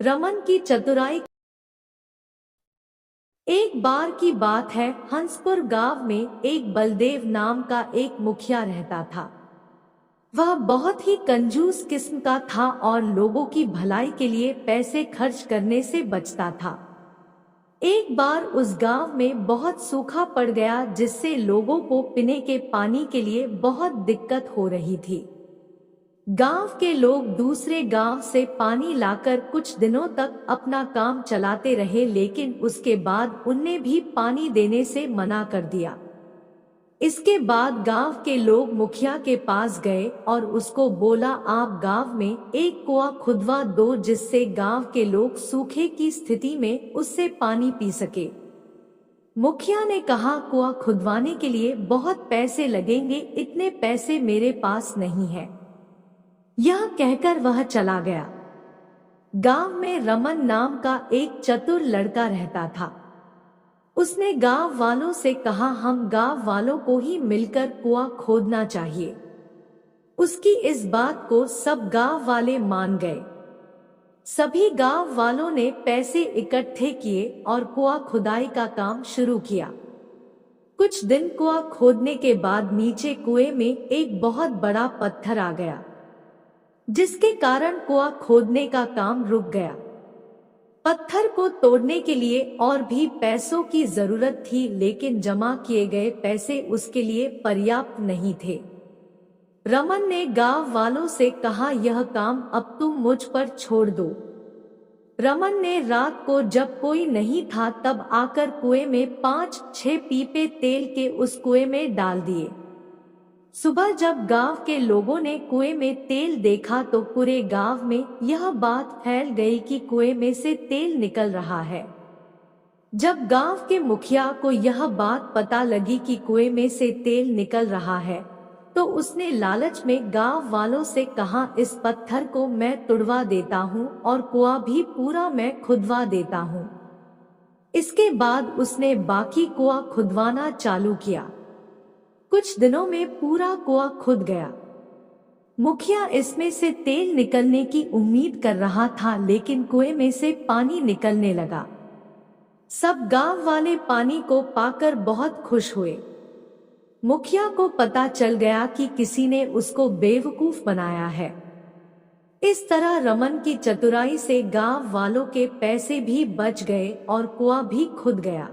रमन की चतुराई। एक बार की बात है, हंसपुर गांव में एक बलदेव नाम का एक मुखिया रहता था। वह बहुत ही कंजूस किस्म का था और लोगों की भलाई के लिए पैसे खर्च करने से बचता था। एक बार उस गांव में बहुत सूखा पड़ गया, जिससे लोगों को पीने के पानी के लिए बहुत दिक्कत हो रही थी। गांव के लोग दूसरे गांव से पानी लाकर कुछ दिनों तक अपना काम चलाते रहे, लेकिन उसके बाद उनने भी पानी देने से मना कर दिया। इसके बाद गांव के लोग मुखिया के पास गए और उसको बोला, आप गांव में एक कुआं खुदवा दो, जिससे गांव के लोग सूखे की स्थिति में उससे पानी पी सके। मुखिया ने कहा, कुआं खुदवाने के लिए बहुत पैसे लगेंगे, इतने पैसे मेरे पास नहीं है। यह कहकर वह चला गया। गांव में रमन नाम का एक चतुर लड़का रहता था। उसने गांव वालों से कहा, हम गांव वालों को ही मिलकर कुआं खोदना चाहिए। उसकी इस बात को सब गांव वाले मान गए। सभी गांव वालों ने पैसे इकट्ठे किए और कुआं खुदाई का काम शुरू किया। कुछ दिन कुआं खोदने के बाद नीचे कुएं में एक बहुत बड़ा पत्थर आ गया, जिसके कारण कुआं खोदने का काम रुक गया। पत्थर को तोड़ने के लिए और भी पैसों की जरूरत थी, लेकिन जमा किए गए पैसे उसके लिए पर्याप्त नहीं थे। रमन ने गांव वालों से कहा, यह काम अब तुम मुझ पर छोड़ दो। रमन ने रात को जब कोई नहीं था तब आकर कुएं में 5-6 पीपे तेल के उस कुएं में डाल दिए। सुबह जब गांव के लोगों ने कुएं में तेल देखा तो पूरे गांव में यह बात फैल गई कि कुएं में से तेल निकल रहा है। जब गांव के मुखिया को यह बात पता लगी कि कुएं में से तेल निकल रहा है, तो उसने लालच में गांव वालों से कहा, इस पत्थर को मैं तुड़वा देता हूं और कुआं भी पूरा मैं खुदवा देता हूं। इसके बाद उसने बाकी कुआं खुदवाना चालू किया। कुछ दिनों में पूरा कुआं खुद गया। मुखिया इसमें से तेल निकलने की उम्मीद कर रहा था, लेकिन कुएं में से पानी निकलने लगा। सब गांव वाले पानी को पाकर बहुत खुश हुए। मुखिया को पता चल गया कि किसी ने उसको बेवकूफ बनाया है। इस तरह रमन की चतुराई से गांव वालों के पैसे भी बच गए और कुआं भी खुद गया।